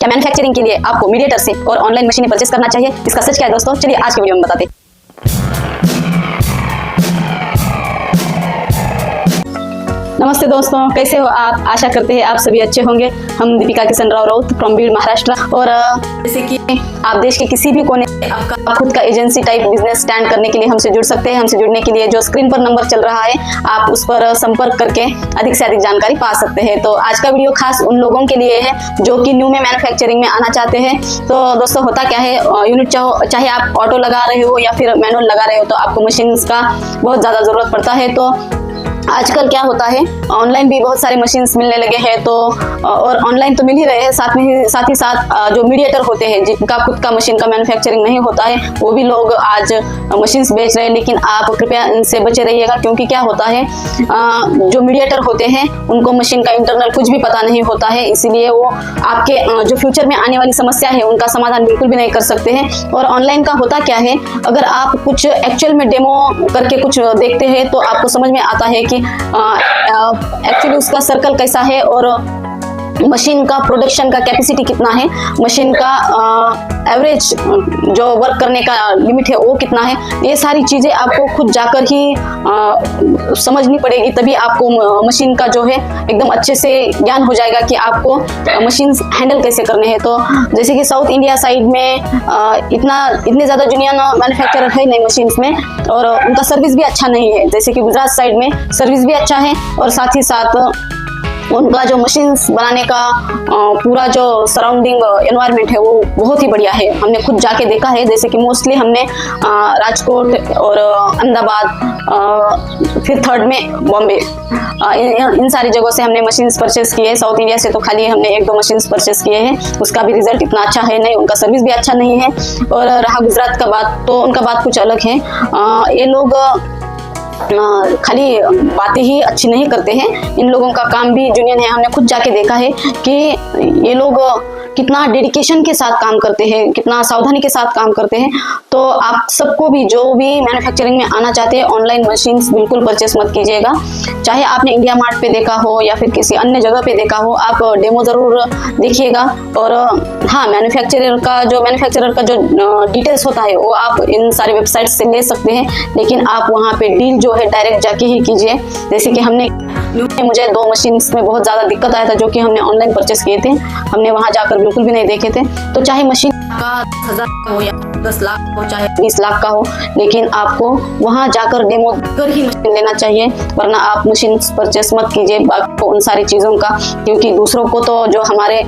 क्या मैन्युफैक्चरिंग के लिए आपको मीडिएटर से और ऑनलाइन मशीनें परचेस करना चाहिए? इसका सच क्या है दोस्तों, चलिए आज के वीडियो में बताते हैं। नमस्ते दोस्तों, कैसे हो आप? आशा करते हैं आप सभी अच्छे होंगे। हम दीपिका किशन राव राउत फ्रॉम बीड़ महाराष्ट्र। और जैसे कि आप देश के किसी भी कोने से आपका खुद का एजेंसी टाइप बिजनेस स्टैंड करने के लिए हमसे जुड़ सकते हैं। हमसे जुड़ने के लिए जो स्क्रीन पर नंबर चल रहा है आप उस पर संपर्क करके अधिक से अधिक जानकारी पा सकते हैं। तो आज का वीडियो खास उन लोगों के लिए है जो कि न्यू में मैन्युफैक्चरिंग में आना चाहते हैं। तो दोस्तों होता क्या है, यूनिट चाहे आप ऑटो लगा रहे हो या फिर मैनुअल लगा रहे हो, तो आपको मशीन का बहुत ज़्यादा ज़रूरत पड़ता है। तो आजकल क्या होता है, ऑनलाइन भी बहुत सारे मशीन्स मिलने लगे हैं। तो और ऑनलाइन तो मिल ही रहे हैं, साथ ही साथ जो मीडिएटर होते हैं जिनका खुद का मशीन का मैन्युफैक्चरिंग नहीं होता है, वो भी लोग आज मशीन्स बेच रहे हैं। लेकिन आप कृपया इनसे बचे रहिएगा, क्योंकि क्या होता है, जो मीडिएटर होते हैं उनको मशीन का इंटरनल कुछ भी पता नहीं होता है। इसीलिए वो आपके जो फ्यूचर में आने वाली समस्या है उनका समाधान बिल्कुल भी नहीं कर सकते हैं। और ऑनलाइन का होता क्या है, अगर आप कुछ एक्चुअल में डेमो करके कुछ देखते हैं तो आपको समझ में आता है कि एक्चुअली उसका सर्कल कैसा है और मशीन का प्रोडक्शन का कैपेसिटी कितना है, मशीन का एवरेज जो वर्क करने का लिमिट है वो कितना है। ये सारी चीज़ें आपको खुद जाकर ही समझनी पड़ेगी, तभी आपको मशीन का जो है एकदम अच्छे से ज्ञान हो जाएगा कि आपको मशीन हैंडल कैसे करने हैं। तो जैसे कि साउथ इंडिया साइड में इतने ज़्यादा जूनियर मैन्युफैक्चरर है नहीं मशीन्स में, और उनका सर्विस भी अच्छा नहीं है। जैसे कि गुजरात साइड में सर्विस भी अच्छा है और साथ ही साथ उनका जो मशीन्स बनाने का पूरा जो सराउंडिंग एनवायरनमेंट है वो बहुत ही बढ़िया है। हमने खुद जाके देखा है। जैसे कि मोस्टली हमने राजकोट और अहमदाबाद, फिर थर्ड में बॉम्बे, इन सारी जगहों से हमने मशीन्स परचेस किए। साउथ इंडिया से तो खाली हमने 1-2 मशीन्स परचेस किए हैं, उसका भी रिजल्ट इतना अच्छा है नहीं, उनका सर्विस भी अच्छा नहीं है। और रहा गुजरात का बात, तो उनका बात कुछ अलग है। ये लोग खाली बातें ही अच्छी नहीं करते हैं, इन लोगों का काम भी जूनियर है। हमने खुद जाके देखा है कि ये लोग कितना डेडिकेशन के साथ काम करते हैं, कितना सावधानी के साथ काम करते हैं। तो आप सबको भी जो भी मैन्युफैक्चरिंग में आना चाहते हैं, ऑनलाइन मशीन्स बिल्कुल परचेस मत कीजिएगा। चाहे आपने इंडिया मार्ट पे देखा हो या फिर किसी अन्य जगह पे देखा हो, आप डेमो ज़रूर देखिएगा। और हाँ, मैन्युफैक्चरर का जो डिटेल्स होता है वो आप इन सारे वेबसाइट से ले सकते हैं, लेकिन आप वहाँ पे डील जो है डायरेक्ट जाके ही कीजिए। जैसे कि मुझे 2 मशीन्स में बहुत ज़्यादा दिक्कत आया था जो कि हमने ऑनलाइन परचेस किए थे। हमने वहाँ जाकर बिल्कुल भी नहीं देखे थे। तो चाहे मशीन का 10,000 हो या 10 लाख हो, चाहे 20 लाख का हो, लेकिन आपको वहाँ जाकर डेमो कर ही मशीन लेना चाहिए, वरना आप मशीन परचेस मत कीजिए बाकी उन सारी चीज़ों का। क्योंकि दूसरों को तो, जो हमारे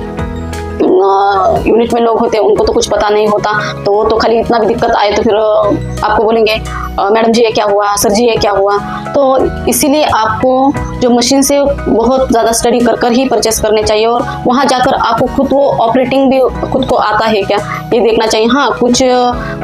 यूनिट में लोग होते हैं, उनको तो कुछ पता नहीं होता, तो वो तो खाली इतना भी दिक्कत आए तो फिर आपको बोलेंगे मैडम जी ये क्या हुआ, सर जी ये क्या हुआ। तो इसीलिए आपको जो मशीन से बहुत ज़्यादा स्टडी कर ही परचेस करने चाहिए। और वहाँ जाकर आपको खुद वो ऑपरेटिंग भी खुद को आता है क्या, ये देखना चाहिए। हाँ, कुछ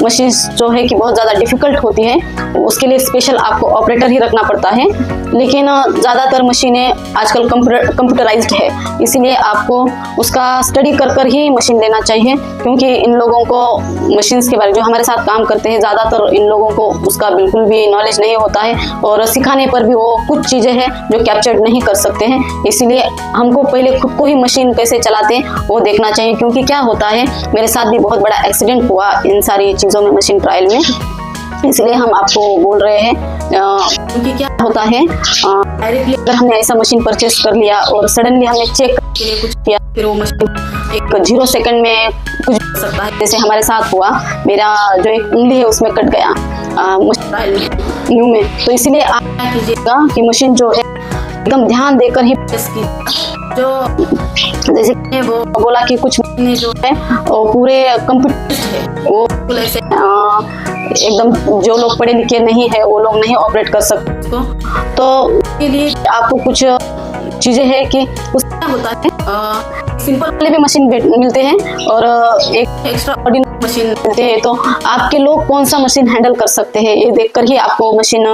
मशीन्स जो है कि बहुत ज़्यादा डिफ़िकल्ट होती हैं, उसके लिए स्पेशल आपको ऑपरेटर ही रखना पड़ता है। लेकिन ज़्यादातर मशीनें आजकल कंप्यूटराइज्ड है, इसीलिए आपको उसका स्टडी कर ही मशीन लेना चाहिए। क्योंकि इन लोगों को मशीन्स के बारे में, जो हमारे साथ काम करते हैं, ज़्यादातर इन लोगों को उसका बिल्कुल भी नॉलेज नहीं होता है, और सिखाने पर भी वो कुछ चीज़ें हैं जो कैप्चर नहीं कर सकते हैं। इसीलिए हमको पहले खुद को ही मशीन कैसे चलाते हैं वो देखना चाहिए। क्योंकि क्या होता है, मेरे साथ भी बहुत बड़ा एक्सीडेंट हुआ इन सारी चीज़ों में, मशीन ट्रायल में, इसलिए हम आपको बोल रहे हैं। क्योंकि क्या होता है, डायरेक्टली अगर हमने ऐसा मशीन परचेस कर लिया और सडनली हमने चेक के लिए कुछ किया, फिर वो मशीन एक 0 सेकंड में कुछ हो सकता है। जैसे हमारे साथ हुआ, मेरा जो एक उंगली है उसमें कट गया न्यू में। तो इसीलिए आप क्या कीजिएगा कि मशीन जो है एकदम ध्यान देकर ही परचेस की। जो जैसे वो बोला कि कुछ मशीनें जो है वो पूरे कंप्यूटर है, वो बिल्कुल ऐसे एकदम जो लोग पढ़े लिखे नहीं है वो लोग नहीं ऑपरेट कर सकते उसको। तो उसके लिए आपको कुछ चीज़ें हैं कि उसमें क्या होता है, सिंपल वाले भी मशीन मिलते हैं और एक एक्स्ट्रा ऑर्डिनरी मशीन मिलते हैं। तो आपके लोग कौन सा मशीन हैंडल कर सकते हैं, ये देखकर ही आपको मशीन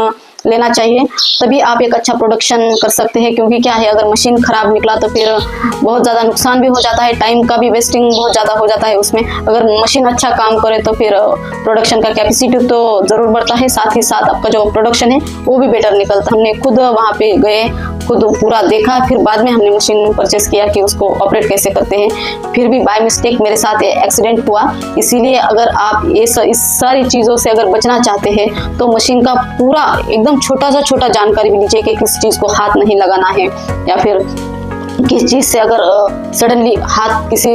लेना चाहिए, तभी आप एक अच्छा प्रोडक्शन कर सकते हैं। क्योंकि क्या है, अगर मशीन खराब निकला तो फिर बहुत ज़्यादा नुकसान भी हो जाता है, टाइम का भी वेस्टिंग बहुत ज़्यादा हो जाता है उसमें। अगर मशीन अच्छा काम करे तो फिर प्रोडक्शन का कैपेसिटी तो ज़रूर बढ़ता है, साथ ही साथ आपका जो प्रोडक्शन है वो भी बेटर निकलता है। हमने खुद वहाँ पे गए, खुद पूरा देखा, फिर बाद में हमने मशीन परचेस किया कि उसको ऑपरेट कैसे करते हैं। फिर भी बाय मिस्टेक मेरे साथ एक्सीडेंट हुआ। इसीलिए अगर आप इस सारी चीज़ों से अगर बचना चाहते हैं तो मशीन का पूरा एकदम छोटा जानकारी भी लीजिए कि किस चीज़ को हाथ नहीं लगाना है, या फिर किस चीज़ से अगर सडनली हाथ किसी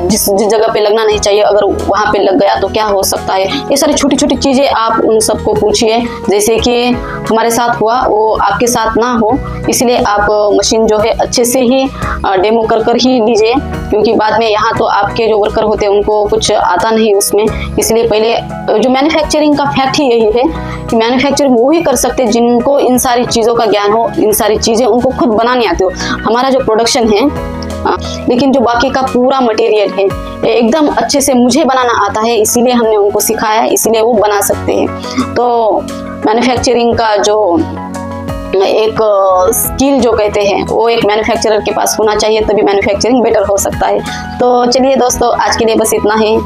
जिस जगह पे लगना नहीं चाहिए, अगर वहाँ पे लग गया तो क्या हो सकता है। ये सारी छोटी छोटी चीज़ें आप उन सबको पूछिए, जैसे कि हमारे साथ हुआ वो आपके साथ ना हो। इसलिए आप मशीन जो है अच्छे से ही डेमो कर ही लीजिए, क्योंकि बाद में यहाँ तो आपके जो वर्कर होते हैं उनको कुछ आता नहीं उसमें। इसलिए पहले जो मैन्युफैक्चरिंग का फैक्ट ही यही है कि मैन्युफैक्चरिंग वो ही कर सकते हैं जिनको इन सारी चीज़ों का ज्ञान हो, इन सारी चीज़ें उनको खुद बनानी आती हो। हमारा जो प्रोडक्शन है, लेकिन जो बाकी का पूरा मटेरियल है एकदम अच्छे से मुझे बनाना आता है, इसीलिए हमने उनको सिखाया, इसीलिए वो बना सकते हैं। तो मैन्युफैक्चरिंग का जो एक स्किल जो कहते हैं वो एक मैन्युफैक्चरर के पास होना चाहिए, तभी मैन्युफैक्चरिंग बेटर हो सकता है। तो चलिए दोस्तों, आज के लिए बस इतना ही।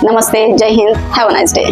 नमस्ते, जय Hind, have a nice day.